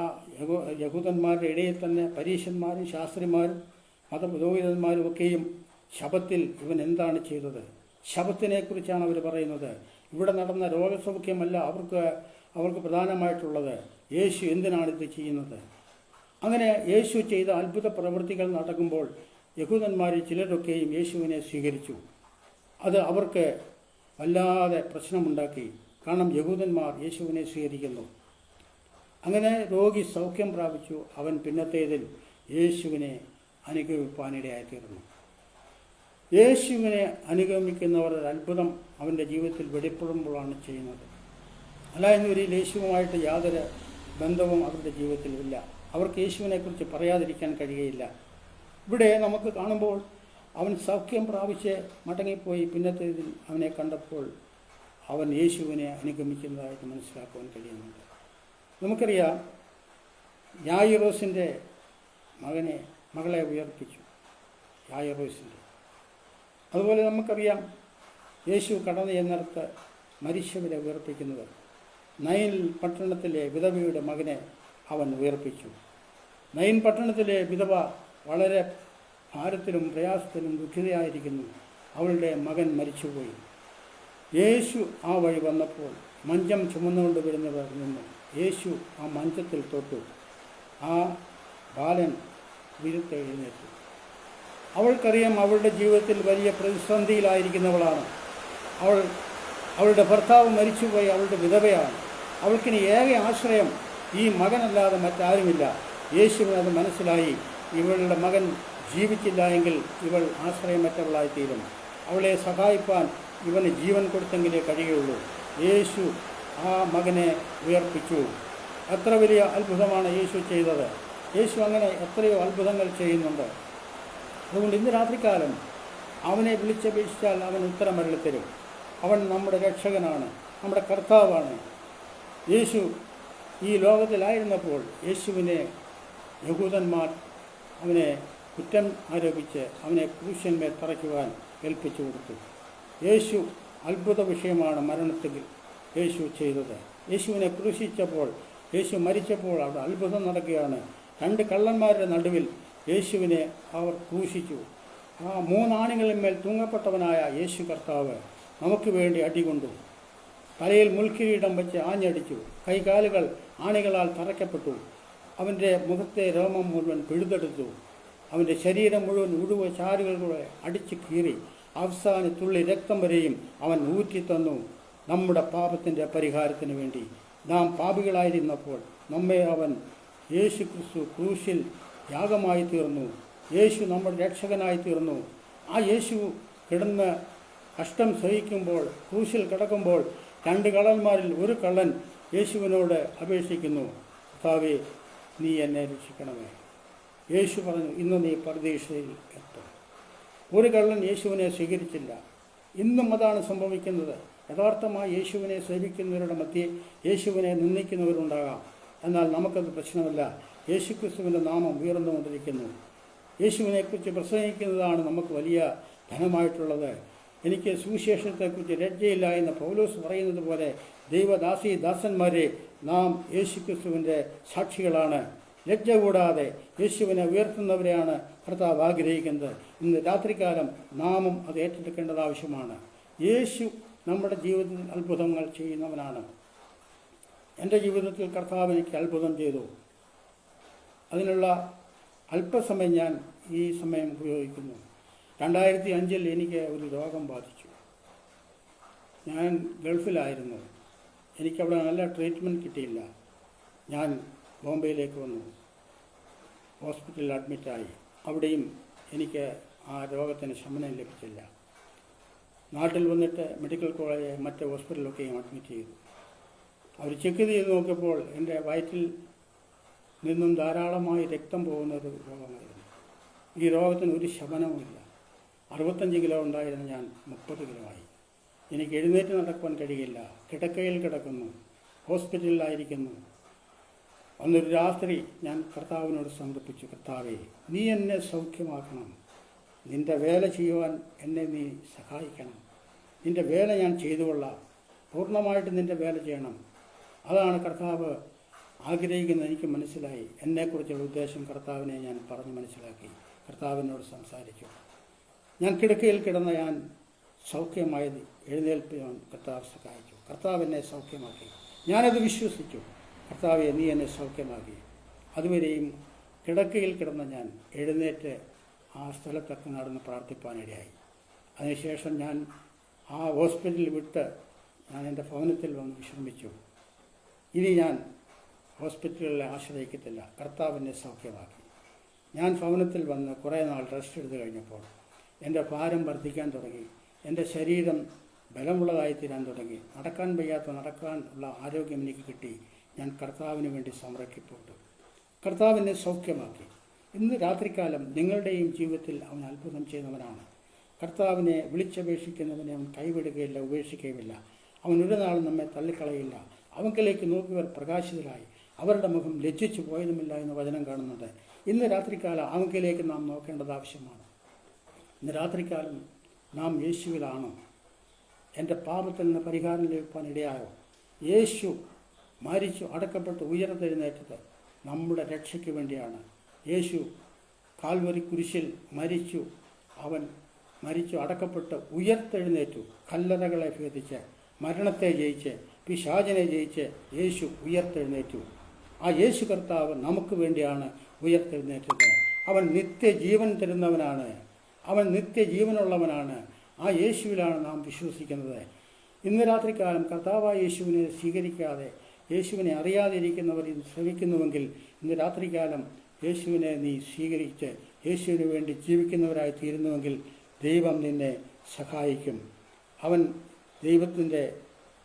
A: യഹൂദന്മാരുടെ ഇടയിൽ തന്നെ പരീശന്മാരും ശാസ്ത്രിമാരും മതപുരോഹിതന്മാരും ഒക്കെയും ശബത്തിൽ ഇവൻ എന്താണ് ചെയ്തത്? ശബത്തിനെക്കുറിച്ചാണ് അവർ പറയുന്നത്. ഇവിടെ നടന്ന രോഗസൗഖ്യമല്ല അവർക്ക് പ്രധാനമായിട്ടുള്ളത്. യേശു എന്തിനാണിത് ചെയ്യുന്നത്? അങ്ങനെ യേശു ചെയ്ത അത്ഭുത പ്രവൃത്തികൾ നടക്കുമ്പോൾ യഹൂദന്മാരിൽ ചിലരൊക്കെയും യേശുവിനെ സ്വീകരിച്ചു. അത് അവർക്ക് വല്ലാതെ പ്രശ്നമുണ്ടാക്കി. കാരണം യഹൂദന്മാർ യേശുവിനെ സ്വീകരിക്കുന്നു. അങ്ങനെ രോഗി സൗഖ്യം പ്രാപിച്ചു. അവൻ പിന്നത്തേതിൽ യേശുവിനെ അനുഗമിപ്പാനിടയായിത്തീർന്നു. യേശുവിനെ അനുഗമിക്കുന്നവരുടെ അത്ഭുതം അവൻ്റെ ജീവിതത്തിൽ വെളിപ്പെടുമ്പോഴാണ് ചെയ്യുന്നത്. അല്ല എന്നൊരു യേശുവുമായിട്ട് യാതൊരു ബന്ധവും അവരുടെ ജീവിതത്തിൽ ഇല്ല. അവർക്ക് യേശുവിനെക്കുറിച്ച് പറയാതിരിക്കാൻ കഴിയുകയില്ല. ഇവിടെ നമുക്ക് കാണുമ്പോൾ അവൻ സൗഖ്യം പ്രാപിച്ച് മടങ്ങിപ്പോയി. പിന്നത്തേതിൽ അവനെ കണ്ടപ്പോൾ അവൻ യേശുവിനെ അനുഗമിക്കുന്നതായിട്ട് മനസ്സിലാക്കുവാൻ കഴിയുന്നുണ്ട്. നമുക്കറിയാം, യായിറോസിൻ്റെ മകളെ ഉയർപ്പിച്ചു. യായിറോസിൻ്റെ അതുപോലെ നമുക്കറിയാം, യേശു കടന്നു ചെന്നിടത്ത് മരിച്ചവരെ ഉയർപ്പിക്കുന്നത്. നൈൻ പട്ടണത്തിലെ വിധവയുടെ മകനെ അവൻ ഉയർപ്പിച്ചു. നൈൻ പട്ടണത്തിലെ വിധവ വളരെ ഭാരത്തിലും പ്രയാസത്തിലും ദുഃഖിതയായിരിക്കുന്നു. അവളുടെ മകൻ മരിച്ചുപോയി. യേശു ആ വഴി വന്നപ്പോൾ മഞ്ചം ചുമന്നുകൊണ്ട് വരുന്നവർ നിന്നു. യേശു ആ മഞ്ചത്തിൽ തൊട്ടു. ആ ബാലൻ വിരുത്തെഴുന്നേറ്റു. അവൾക്കറിയാം അവളുടെ ജീവിതത്തിൽ വലിയ പ്രതിസന്ധിയിലായിരിക്കുന്നവളാണ്. അവളുടെ ഭർത്താവ് മരിച്ചുപോയി. അവളുടെ വിധവയാണ്. അവൾക്കിനി ഏക ആശ്രയം ഈ മകനല്ലാതെ മറ്റാരുമില്ല. യേശുവിന് അത് മനസ്സിലായി. ഇവളുടെ മകൻ ജീവിച്ചില്ല എങ്കിൽ ഇവൾ ആശ്രയമറ്റവളായിത്തീരും. അവളെ സഹായിപ്പാൻ ഇവന് ജീവൻ കൊടുത്തെങ്കിലേ കഴിയുള്ളൂ. യേശു ആ മകനെ ഉയർപ്പിച്ചു. അത്ര വലിയ അത്ഭുതമാണ് യേശു ചെയ്തത്. യേശു അങ്ങനെ എത്രയോ അത്ഭുതങ്ങൾ ചെയ്യുന്നുണ്ട്. അതുകൊണ്ട് ഇന്ന് രാത്രികാലം അവനെ വിളിച്ചപേക്ഷിച്ചാൽ അവൻ ഉത്തരമരുളിത്തരും. അവൻ നമ്മുടെ രക്ഷകനാണ്, നമ്മുടെ കർത്താവാണ്. യേശു ഈ ലോകത്തിലായിരുന്നപ്പോൾ യേശുവിനെ യഹൂദന്മാർ അവനെ കുറ്റം ആരോപിച്ച് അവനെ ക്രൂശന്മേൽ തറയ്ക്കുവാൻ ഏൽപ്പിച്ചു കൊടുത്തു. യേശു അത്ഭുത വിഷയമാണ് മരണത്തിൽ യേശു ചെയ്തത്. യേശുവിനെ ക്രൂശിച്ചപ്പോൾ, യേശു മരിച്ചപ്പോൾ അവിടെ അത്ഭുതം നടക്കുകയാണ്. 2 കള്ളന്മാരുടെ നടുവിൽ യേശുവിനെ അവർ ക്രൂശിച്ചു. ആ 3 ആണികളിന്മേൽ തൂങ്ങപ്പെട്ടവനായ യേശു കർത്താവ് നമുക്ക് വേണ്ടി അടികൊണ്ടു. തലയിൽ മുൾക്കിരീടം വെച്ച് ആഞ്ഞടിച്ചു. കൈകാലുകൾ ആണികളാൽ തറയ്ക്കപ്പെട്ടു. അവൻ്റെ മുഖത്തെ രോമം മുഴുവൻ പിഴുതെടുത്തു. അവൻ്റെ ശരീരം മുഴുവൻ ഉഴുവ ചാരുകളിലൂടെ അടിച്ചു കീറി അവസാന തുള്ളി രക്തം വരെയും അവൻ ഊറ്റിത്തന്നു. നമ്മുടെ പാപത്തിൻ്റെ പരിഹാരത്തിന് വേണ്ടി. നാം പാപികളായിരുന്നപ്പോൾ നമ്മെ അവൻ യേശു ക്രിസ്തു ക്രൂശിൽ യാഗമായി തീർന്നു. യേശു നമ്മുടെ രക്ഷകനായി തീർന്നു. ആ യേശു കിടന്ന് കഷ്ടം സഹിക്കുമ്പോൾ, ക്രൂശിൽ കിടക്കുമ്പോൾ 2 കള്ളന്മാരിൽ ഒരു കള്ളൻ യേശുവിനോട് അപേക്ഷിക്കുന്നു, കർത്താവേ, നീ എന്നെ രക്ഷിക്കണമേ. യേശു പറഞ്ഞു, ഇന്ന് നീ പരദീസയിൽ എത്തും. ഒരു കള്ളൻ യേശുവിനെ സ്വീകരിച്ചില്ല. ഇന്നും അതാണ് സംഭവിക്കുന്നത്. യഥാർത്ഥമായി യേശുവിനെ സേവിക്കുന്നവരുടെ മധ്യേ യേശുവിനെ നിന്ദിക്കുന്നവരുണ്ടാകാം. എന്നാൽ നമുക്കത് പ്രശ്നമല്ല. യേശുക്രിസ്തുവിൻ്റെ നാമം ഉയർന്നുകൊണ്ടിരിക്കുന്നു. യേശുവിനെക്കുറിച്ച് പ്രസംഗിക്കുന്നതാണ് നമുക്ക് വലിയ ധനമായിട്ടുള്ളത്. എനിക്ക് സുവിശേഷത്തെക്കുറിച്ച് ലജ്ജയില്ല എന്ന് പൗലോസ് പറയുന്നത് പോലെ ദാസന്മാരെ നാം യേശുക്രിസ്തുവിൻ്റെ സാക്ഷികളാണ്. ലജ്ജ കൂടാതെ യേശുവിനെ ഉയർത്തുന്നവരെയാണ് കർത്താവ് ആഗ്രഹിക്കുന്നത്. ഇന്ന് രാത്രികാലം നാമും അത് ഏറ്റെടുക്കേണ്ടത് ആവശ്യമാണ്. യേശു നമ്മുടെ ജീവിതത്തിൽ അത്ഭുതങ്ങൾ ചെയ്യുന്നവനാണ്. എൻ്റെ ജീവിതത്തിൽ കർത്താവ് എനിക്ക് അത്ഭുതം ചെയ്തു. അതിനുള്ള അല്പസമയം ഞാൻ ഈ സമയം ഉപയോഗിക്കുന്നു. 2005 എനിക്ക് ഒരു രോഗം ബാധിച്ചു. ഞാൻ ഗൾഫിലായിരുന്നു. എനിക്കവിടെ നല്ല ട്രീറ്റ്മെൻറ്റ് കിട്ടിയില്ല. ഞാൻ ബോംബെയിലേക്ക് വന്നു. ഹോസ്പിറ്റലിൽ അഡ്മിറ്റായി. അവിടെയും എനിക്ക് ആ രോഗത്തിന് ശമനം ലഭിച്ചില്ല. നാട്ടിൽ വന്നിട്ട് മെഡിക്കൽ കോളേജ് മറ്റ് ഹോസ്പിറ്റലിലൊക്കെയും അഡ്മിറ്റ് ചെയ്തു. അവർ ചെക്ക് ചെയ്ത് നോക്കിയപ്പോൾ എൻ്റെ വയറ്റിൽ നിന്നും ധാരാളമായി രക്തം പോകുന്ന ഒരു രോഗമായിരുന്നു. ഈ രോഗത്തിന് ഒരു ശമനവുമില്ല. 65 കിലോ ഉണ്ടായിരുന്ന ഞാൻ 30 കിലോ ആയി. എനിക്ക് എഴുന്നേറ്റ് നടക്കുവാൻ കഴിയില്ല. കിടക്കയിൽ കിടക്കുന്നു. ഹോസ്പിറ്റലിലായിരിക്കുന്നു. അന്നൊരു രാത്രി ഞാൻ കർത്താവിനോട് സമർപ്പിച്ചു, കർത്താവേ, നീ എന്നെ സൗഖ്യമാക്കണം. നിൻ്റെ വേല ചെയ്യുവാൻ എന്നെ നീ സഹായിക്കണം. നിൻ്റെ വേല ഞാൻ ചെയ്തുകൊള്ളാം. പൂർണ്ണമായിട്ട് നിൻ്റെ വേല ചെയ്യണം. അതാണ് കർത്താവ് ആഗ്രഹിക്കുന്നത്. എനിക്ക് മനസ്സിലായി. എന്നെക്കുറിച്ചുള്ള ഉദ്ദേശം കർത്താവിനെ ഞാൻ പറഞ്ഞ് മനസ്സിലാക്കി. കർത്താവിനോട് സംസാരിച്ചു. ഞാൻ കിടക്കയിൽ കിടന്ന ഞാൻ സൗഖ്യമായത് എഴുന്നേൽപ്പിക്കാൻ കർത്താവ് സഹായിച്ചു. കർത്താവ് എന്നെ സൗഖ്യമാക്കി. ഞാനത് വിശ്വസിച്ചു. കർത്താവെ, നീ എന്നെ സൗഖ്യമാക്കി. അതുവരെയും കിടക്കയിൽ കിടന്ന ഞാൻ എഴുന്നേറ്റ് ആ സ്ഥലത്തൊക്കെ നടന്ന് പ്രാർത്ഥിപ്പാനിടയായി. അതിനുശേഷം ഞാൻ ആ ഹോസ്പിറ്റലിൽ വിട്ട് ഞാൻ എൻ്റെ ഭവനത്തിൽ വന്ന് വിശ്രമിച്ചു. ഇനി ഞാൻ ഹോസ്പിറ്റലുകളെ ആശ്രയിക്കത്തില്ല. കർത്താവിനെ സൗഖ്യമാക്കി. ഞാൻ ഭവനത്തിൽ വന്ന് കുറേ നാൾ റെസ്റ്റ് എടുത്തു കഴിഞ്ഞപ്പോൾ എൻ്റെ ഭാരം വർദ്ധിക്കാൻ തുടങ്ങി. എൻ്റെ ശരീരം ബലമുള്ളതായി തീരാൻ തുടങ്ങി. നടക്കാൻ വയ്യാത്ത നടക്കാനുള്ള ആരോഗ്യം എനിക്ക് കിട്ടി. ഞാൻ കർത്താവിന് വേണ്ടി സമർപ്പിക്കപ്പെട്ടു. കർത്താവിനെ സൗഖ്യമാക്കി. ഇന്ന് രാത്രികാലം നിങ്ങളുടെയും ജീവിതത്തിൽ അവൻ അത്ഭുതം ചെയ്യുന്നവനാണ്. കർത്താവിനെ വിളിച്ചപേക്ഷിക്കുന്നവനെ അവൻ കൈവിടുകയില്ല, ഉപേക്ഷിക്കുകയുമില്ല. അവൻ ഒരു നാളും നമ്മെ തള്ളിക്കളയില്ല. അവങ്കിലേക്ക് നോക്കിയവർ പ്രകാശിതരായി, അവരുടെ മുഖം ലജ്ജിച്ചു പോയതുമില്ല എന്ന് വചനം കാണുന്നുണ്ട്. ഇന്ന് രാത്രികാലം അവങ്കിലേക്ക് നാം നോക്കേണ്ടത് ആവശ്യമാണ്. ഇന്ന് രാത്രികാലം നാം യേശുവിലാണോ? എൻ്റെ പാപത്തിൽ നിന്ന് പരിഹാരം ലഭിക്കാൻ ഇടയായോ? യേശു മരിച്ചു, അടക്കപ്പെട്ട്, ഉയർത്തെഴുന്നേറ്റത് നമ്മുടെ രക്ഷയ്ക്ക് വേണ്ടിയാണ്. യേശു കാൽവരി കുരിശിൽ മരിച്ചു, അവൻ മരിച്ചു, അടക്കപ്പെട്ട്, ഉയർത്തെഴുന്നേറ്റു. കല്ലറകളെ ഭേദിച്ച്, മരണത്തെ ജയിച്ച്, പിശാചിനെ ജയിച്ച് യേശു ഉയർത്തെഴുന്നേറ്റു. ആ യേശു കർത്താവ് നമുക്ക് വേണ്ടിയാണ് ഉയർത്തെഴുന്നേറ്റത്. അവൻ നിത്യജീവൻ തരുന്നവനാണ്, അവൻ നിത്യജീവനുള്ളവനാണ്. ആ യേശുവിലാണ് നാം വിശ്വസിക്കുന്നത്. ഇന്ന് രാത്രികാലം കർത്താവായ യേശുവിനെ സ്വീകരിക്കാതെ, യേശുവിനെ അറിയാതെ ഇരിക്കുന്നവർ ഇത് ശ്രമിക്കുന്നുവെങ്കിൽ, ഇന്ന് രാത്രികാലം യേശുവിനെ നീ സ്വീകരിച്ച് യേശുവിന് വേണ്ടി ജീവിക്കുന്നവരായി തീരുന്നുവെങ്കിൽ ദൈവം നിന്നെ സഹായിക്കും. അവൻ ദൈവത്തിൻ്റെ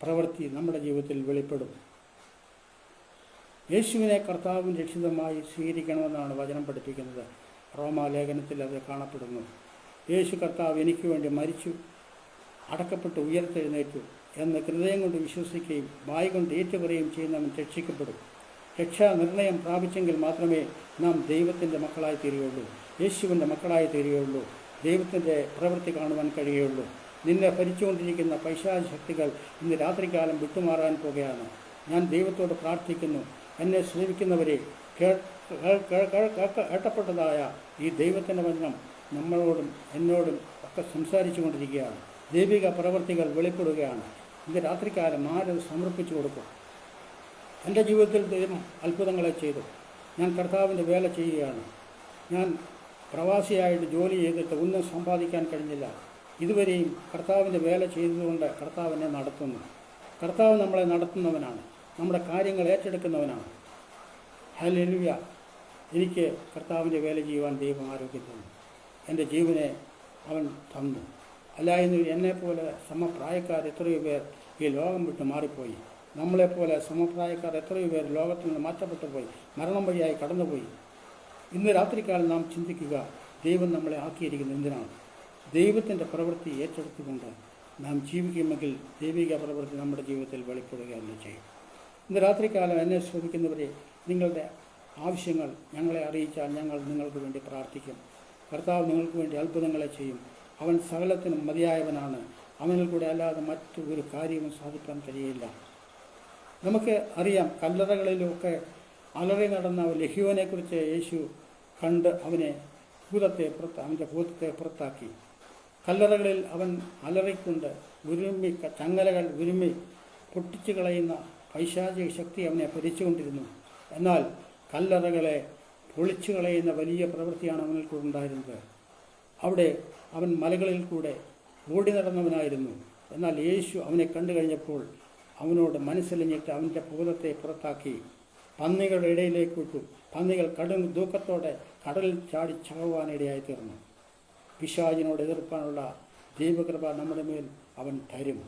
A: പ്രവൃത്തി നമ്മുടെ ജീവിതത്തിൽ വെളിപ്പെടും. യേശുവിനെ കർത്താവും രക്ഷിതമായി സ്വീകരിക്കണമെന്നാണ് വചനം പഠിപ്പിക്കുന്നത്. റോമാലേഖനത്തിൽ അത് കാണപ്പെടുന്നു. യേശു കർത്താവ് എനിക്ക് വേണ്ടി മരിച്ചു, അടക്കപ്പെട്ട്, ഉയർത്തെഴുന്നേറ്റു എന്ന് ഹൃദയം കൊണ്ട് വിശ്വസിക്കുകയും വായ് കൊണ്ട് ഏറ്റുപറയുകയും ചെയ്യുന്നവൻ രക്ഷിക്കപ്പെടും. രക്ഷാ നിർണയം പ്രാപിച്ചെങ്കിൽ മാത്രമേ നാം ദൈവത്തിൻ്റെ മക്കളായി തീരുകയുള്ളൂ, യേശുവിൻ്റെ മക്കളായി തീരുകയുള്ളൂ, ദൈവത്തിൻ്റെ പ്രവൃത്തി കാണുവാൻ കഴിയുകയുള്ളൂ. നിന്നെ ഭരിച്ചുകൊണ്ടിരിക്കുന്ന പൈശാചിക ശക്തികൾ ഇന്ന് രാത്രികാലം വിട്ടുമാറാൻ പോകുകയാണ്. ഞാൻ ദൈവത്തോട് പ്രാർത്ഥിക്കുന്നു, എന്നെ സ്നേഹിക്കുന്നവരെ, കേട്ടപ്പെട്ടതായ ഈ ദൈവത്തിൻ്റെ വചനം നമ്മളോടും എന്നോടും ഒക്കെ സംസാരിച്ചു കൊണ്ടിരിക്കുകയാണ്. ദൈവിക പ്രവൃത്തികൾ വെളിപ്പെടുകയാണ്. ഇന്ന് രാത്രികാലം ആരത് സമർപ്പിച്ചു കൊടുക്കും. എൻ്റെ ജീവിതത്തിൽ ദൈവം അത്ഭുതങ്ങളെ ചെയ്തു. ഞാൻ കർത്താവിൻ്റെ വേല ചെയ്യുകയാണ്. ഞാൻ പ്രവാസിയായിട്ട് ജോലി ചെയ്തിട്ട് ഒന്നും സമ്പാദിക്കാൻ കഴിഞ്ഞില്ല. ഇതുവരെയും കർത്താവിൻ്റെ വേല ചെയ്തതുകൊണ്ട് കർത്താവ് എന്നെ നടത്തുന്നു. കർത്താവ് നമ്മളെ നടത്തുന്നവനാണ്, നമ്മുടെ കാര്യങ്ങൾ ഏറ്റെടുക്കുന്നവനാണ്. ഹല്ലേലൂയ. എനിക്ക് കർത്താവിൻ്റെ വേല ചെയ്യുവാൻ ദൈവം ആരോഗ്യം തന്നു. എൻ്റെ ജീവനെ അവൻ തന്നു. അല്ലായെന്ന് എന്നെപ്പോലെ സമപ്രായക്കാർ എത്രയോ പേർ ഈ ലോകം വിട്ട് മാറിപ്പോയി. നമ്മളെപ്പോലെ സമപ്രായക്കാർ എത്രയോ പേർ ലോകത്തിൽ നിന്ന് മാറ്റപ്പെട്ടു പോയി, മരണം വഴിയായി കടന്നുപോയി. ഇന്ന് രാത്രികാലം നാം ചിന്തിക്കുക, ദൈവം നമ്മളെ ആക്കിയിരിക്കുന്നത് എന്തിനാണ്? ദൈവത്തിൻ്റെ പ്രവൃത്തി ഏറ്റെടുത്തുകൊണ്ട് നാം ജീവിക്കുമെങ്കിൽ ദൈവിക പ്രവൃത്തി നമ്മുടെ ജീവിതത്തിൽ വെളിപ്പെടുകയല്ല ചെയ്യും. ഇന്ന് രാത്രികാലം എന്നെ ശ്രമിക്കുന്നവരെ, നിങ്ങളുടെ ആവശ്യങ്ങൾ ഞങ്ങളെ അറിയിച്ചാൽ ഞങ്ങൾ നിങ്ങൾക്ക് വേണ്ടി പ്രാർത്ഥിക്കും. കർത്താവ് നിങ്ങൾക്ക് വേണ്ടി അത്ഭുതങ്ങളെ ചെയ്യും. അവൻ സകലത്തിനും മതിയായവനാണ്. അവനിൽ കൂടെ അല്ലാതെ മറ്റു ഒരു കാര്യവും സാധിക്കാൻ കഴിയില്ല. നമുക്ക് അറിയാം, കല്ലറകളിലൊക്കെ അലറി നടന്ന ലഹ്യോനെക്കുറിച്ച് യേശു കണ്ട് അവൻ്റെ ഭൂതത്തെ പുറത്താക്കി. കല്ലറകളിൽ അവൻ അലറിക്കൊണ്ട് ഉരുമ്മി, ചങ്ങലകൾ ഉരുമ്മി പൊട്ടിച്ചു കളയുന്ന പൈശാചിക ശക്തി അവനെ ഭരിച്ചുകൊണ്ടിരുന്നു. എന്നാൽ കല്ലറകളെ പൊളിച്ചു കളയുന്ന വലിയ പ്രവൃത്തിയാണ് അവനിൽ കൂടെ ഉണ്ടായിരുന്നത്. അവിടെ അവൻ മലകളിൽ കൂടെ ഓടി നടന്നവനായിരുന്നു. എന്നാൽ യേശു അവനെ കണ്ടു കഴിഞ്ഞപ്പോൾ അവനോട് മനസ്സിലിഞ്ഞിട്ട് അവൻ്റെ ഭൂതത്തെ പുറത്താക്കി പന്നികളുടെ ഇടയിലേക്ക് വിട്ടു. പന്നികൾ കടും ദൂക്കത്തോടെ കടലിൽ ചാടി ചാവുവാനിടയായി തീർന്നു. പിശാചിനോട് എതിർക്കാനുള്ള ദൈവകൃപ നമ്മുടെ മേൽ അവൻ തരും.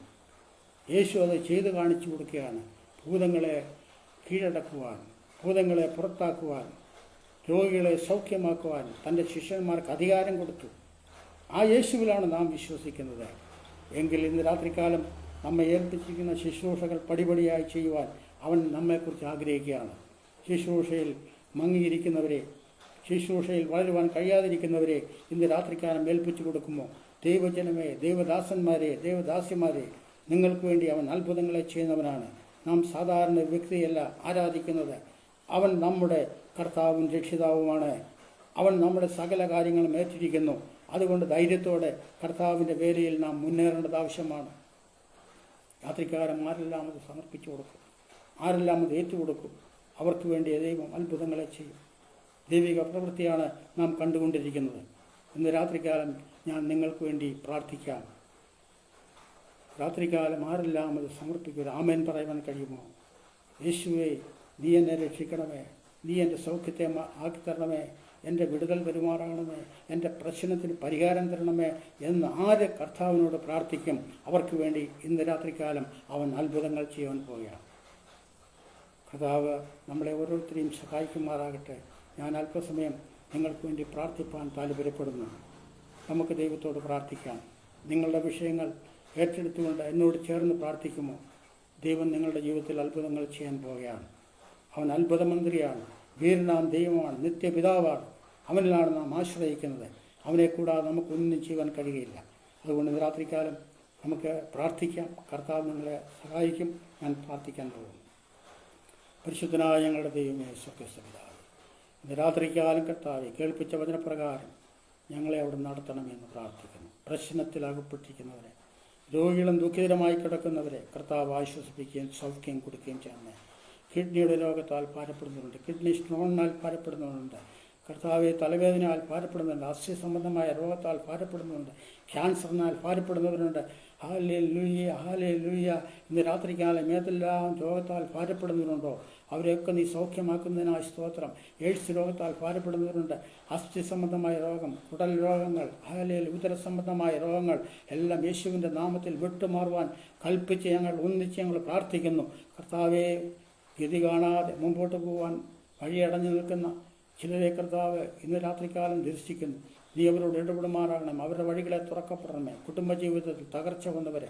A: യേശു അത് ചെയ്തു കാണിച്ചു കൊടുക്കുകയാണ്. ഭൂതങ്ങളെ കീഴടക്കുവാൻ, ഭൂതങ്ങളെ പുറത്താക്കുവാൻ, രോഗികളെ സൗഖ്യമാക്കുവാൻ തൻ്റെ ശിഷ്യന്മാർക്ക് അധികാരം കൊടുത്തു. ആ യേശുവിലാണ് നാം വിശ്വസിക്കുന്നത്. എങ്കിൽ ഇന്ന് രാത്രികാലം നമ്മെ ഏൽപ്പിച്ചിരിക്കുന്ന ശുശ്രൂഷകൾ പടിപടിയായി ചെയ്യുവാൻ അവൻ നമ്മെക്കുറിച്ച് ആഗ്രഹിക്കുകയാണ്. ശുശ്രൂഷയിൽ മങ്ങിയിരിക്കുന്നവരെ, ശുശ്രൂഷയിൽ വളരുവാൻ കഴിയാതിരിക്കുന്നവരെ ഇന്ന് രാത്രികാലം ഏൽപ്പിച്ചു കൊടുക്കുമോ? ദൈവജനമേ, ദൈവദാസന്മാരെ, ദൈവദാസിമാരെ, നിങ്ങൾക്ക് വേണ്ടി അവൻ അത്ഭുതങ്ങളെ ചെയ്യുന്നവനാണ്. നാം സാധാരണ വ്യക്തിയല്ല ആരാധിക്കുന്നത്. അവൻ നമ്മുടെ കർത്താവും രക്ഷിതാവുമാണ്. അവൻ നമ്മുടെ സകല കാര്യങ്ങളും ഏറ്റിരിക്കുന്നു. അതുകൊണ്ട് ധൈര്യത്തോടെ കർത്താവിൻ്റെ വേലയിൽ നാം മുന്നേറേണ്ടത് ആവശ്യമാണ്. രാത്രികാലം ആരെല്ലാം അത് സമർപ്പിച്ചു കൊടുക്കും, ആരെല്ലാം അത് ഏറ്റുകൊടുക്കും, അവർക്ക് വേണ്ടി ദൈവം അത്ഭുതങ്ങളെ ചെയ്യും. ദൈവിക പ്രവൃത്തിയാണ് നാം കണ്ടുകൊണ്ടിരിക്കുന്നത്. ഇന്ന് രാത്രികാലം ഞാൻ നിങ്ങൾക്ക് വേണ്ടി പ്രാർത്ഥിക്കാം. രാത്രികാലം ആരെല്ലാം അത് സമർപ്പിക്കുക. ആമേൻ പറയുവാൻ കഴിയുമോ? യേശുവേ, നീ എന്നെ രക്ഷിക്കണമേ, നീ എൻ്റെ സൗഖ്യത്തെ ആക്കിത്തരണമേ, എൻ്റെ വിടുതൽ പെരുമാറണമേ, എൻ്റെ പ്രശ്നത്തിന് പരിഹാരം തരണമേ എന്ന് ആര് കർത്താവിനോട് പ്രാർത്ഥിക്കും, അവർക്ക് വേണ്ടി ഇന്ന് രാത്രികാലം അവൻ അത്ഭുതങ്ങൾ ചെയ്യാൻ പോവുകയാണ്. കർത്താവ് നമ്മളെ ഓരോരുത്തരെയും സഹായിക്കുമാറാകട്ടെ. ഞാൻ അല്പസമയം നിങ്ങൾക്ക് വേണ്ടി പ്രാർത്ഥിപ്പാൻ താല്പര്യപ്പെടുന്നു. നമുക്ക് ദൈവത്തോട് പ്രാർത്ഥിക്കാം. നിങ്ങളുടെ വിഷയങ്ങൾ ഏറ്റെടുത്തുകൊണ്ട് എന്നോട് ചേർന്ന് പ്രാർത്ഥിക്കുമോ? ദൈവം നിങ്ങളുടെ ജീവിതത്തിൽ അത്ഭുതങ്ങൾ ചെയ്യാൻ പോവുകയാണ്. അവൻ അത്ഭുതമന്ത്രിയാണ്, വീരനാം ദൈവമാണ്, നിത്യപിതാവാണ്. അവനിലാണ് നാം ആശ്രയിക്കുന്നത്. അവനെ കൂടാതെ നമുക്കൊന്നും ചെയ്യാൻ കഴിയുകയില്ല. അതുകൊണ്ട് ഇന്ന് രാത്രികാലം നമുക്ക് പ്രാർത്ഥിക്കാം. കർത്താവ് നിങ്ങളെ സഹായിക്കും. ഞാൻ പ്രാർത്ഥിക്കാൻ പോകുന്നു. പരിശുദ്ധനായ ഞങ്ങളുടെ ദൈവമേ, സ്വർഗ്ഗസ്ഥപിതാവേ, ഇന്ന് രാത്രികാലം കർത്താവെ കേൾപ്പിച്ച വചനപ്രകാരം ഞങ്ങളെ അവിടെ നടത്തണമെന്ന് പ്രാർത്ഥിക്കുന്നു. പ്രശ്നത്തിൽ അകപ്പെട്ടിരിക്കുന്നവരെ, രോഗികളും ദുഃഖിതരമായി കിടക്കുന്നവരെ കർത്താവ് ആശ്വസിപ്പിക്കുകയും സൗഖ്യം കൊടുക്കുകയും ചെയ്യണമേ. കിഡ്നിയുടെ രോഗത്താൽ ഭാരപ്പെടുന്നവരുണ്ട്, കിഡ്നി സ്റ്റോണിനാൽ ഭാരപ്പെടുന്നവരുണ്ട്, കർത്താവെ തലവേദനയാൽ ഭാരപ്പെടുന്നുണ്ട്, അസ്ഥി സംബന്ധമായ രോഗത്താൽ ഭാരപ്പെടുന്നുണ്ട്, ക്യാൻസറിനാൽ ഭാരപ്പെടുന്നവരുണ്ട്. Hallelujah, hallelujah. ഇന്ന് രാത്രികാലം ഏതെല്ലാം രോഗത്താൽ ഭാരപ്പെടുന്നവരുണ്ടോ അവരെയൊക്കെ നീ സൗഖ്യമാക്കുന്നതിനായി സ്തോത്രം. എയ്ഡ്സ് രോഗത്താൽ ഭാരപ്പെടുന്നവരുണ്ട്, അസ്ഥി സംബന്ധമായ രോഗം, കുടൽ രോഗങ്ങൾ, ഉദര സംബന്ധമായ രോഗങ്ങൾ എല്ലാം യേശുവിൻ്റെ നാമത്തിൽ വിട്ടുമാറുവാൻ കൽപ്പിച്ച് ഒന്നിച്ച് ഞങ്ങൾ പ്രാർത്ഥിക്കുന്നു. കർത്താവെ, ഗതി കാണാതെ മുമ്പോട്ട് പോകാൻ വഴിയടഞ്ഞു നിൽക്കുന്ന ചിലരെ കർത്താവ് ഇന്ന് രാത്രികാലം ദർശിക്കുന്നു. നീ അവരോട് ഇടപെടുമാറാകണം. അവരുടെ വഴികളെ തുറക്കപ്പെടണമേ. കുടുംബജീവിതത്തിൽ തകർച്ച വന്നവരെ,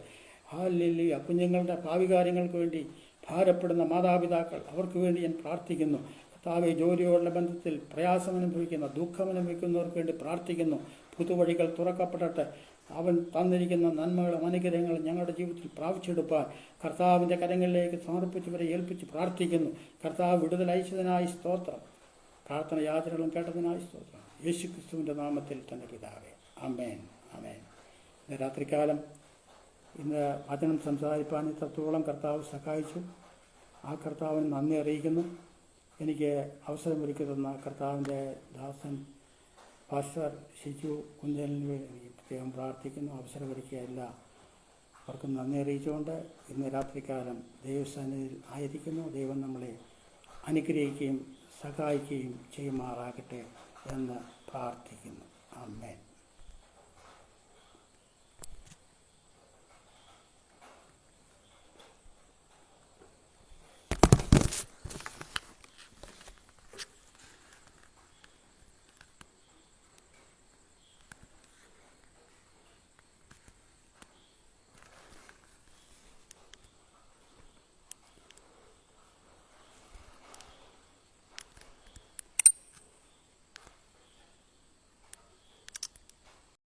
A: ഹല്ലേലൂയ, കുഞ്ഞുങ്ങളുടെ ഭാവി കാര്യങ്ങൾക്ക് വേണ്ടി ഭാരപ്പെടുന്ന മാതാപിതാക്കൾ, അവർക്ക് വേണ്ടി ഞാൻ പ്രാർത്ഥിക്കുന്നു. കർത്താവെ, ജോലിയോടുള്ള ബന്ധത്തിൽ പ്രയാസമനുഭവിക്കുന്ന, ദുഃഖമനുഭവിക്കുന്നവർക്ക് വേണ്ടി പ്രാർത്ഥിക്കുന്നു. പുതുവഴികൾ തുറക്കപ്പെടട്ടെ. അവൻ തന്നിരിക്കുന്ന നന്മകളും അനുഗ്രഹങ്ങളും ഞങ്ങളുടെ ജീവിതത്തിൽ പ്രാപിച്ചെടുപ്പാൻ കർത്താവിൻ്റെ കരങ്ങളിലേക്ക് സമർപ്പിച്ചവരെ ഏൽപ്പിച്ച് പ്രാർത്ഥിക്കുന്നു. കർത്താവ് വിടുതൽ അയച്ചതിനായി സ്തോത്രം. പ്രാർത്ഥന യാചനകളും കേട്ടതിനായി സ്തോത്രം. യേശുക്രിസ്തുവിൻ്റെ നാമത്തിൽ തന്നെ പിതാവേ, ആമേൻ, ആമേൻ. ഇന്ന് രാത്രികാലം ഇന്ന് വചനം സംസാരിപ്പാൻ ഇത്രത്തോളം കർത്താവ് സഹായിച്ചു. ആ കർത്താവിന് നന്ദി അറിയിക്കുന്നു. എനിക്ക് അവസരമൊരുക്കി തന്ന കർത്താവിൻ്റെ ദാസൻ പാസ്റ്റർ ഷിജു കുഞ്ചലിന് എനിക്ക് പ്രത്യേകം പ്രാർത്ഥിക്കുന്നു. അവസരമൊരുക്കിയ അവർക്കും നന്ദി അറിയിച്ചുകൊണ്ട് ഇന്ന് രാത്രികാലം ദൈവസന്നിധിയിൽ ആയിരിക്കുന്നു. ദൈവം നമ്മളെ അനുഗ്രഹിക്കുകയും സഹായിക്കുകയും ചെയ്യുമാറാകട്ടെ എന്ന് പ്രാർത്ഥിക്കുന്നു. ആമേൻ.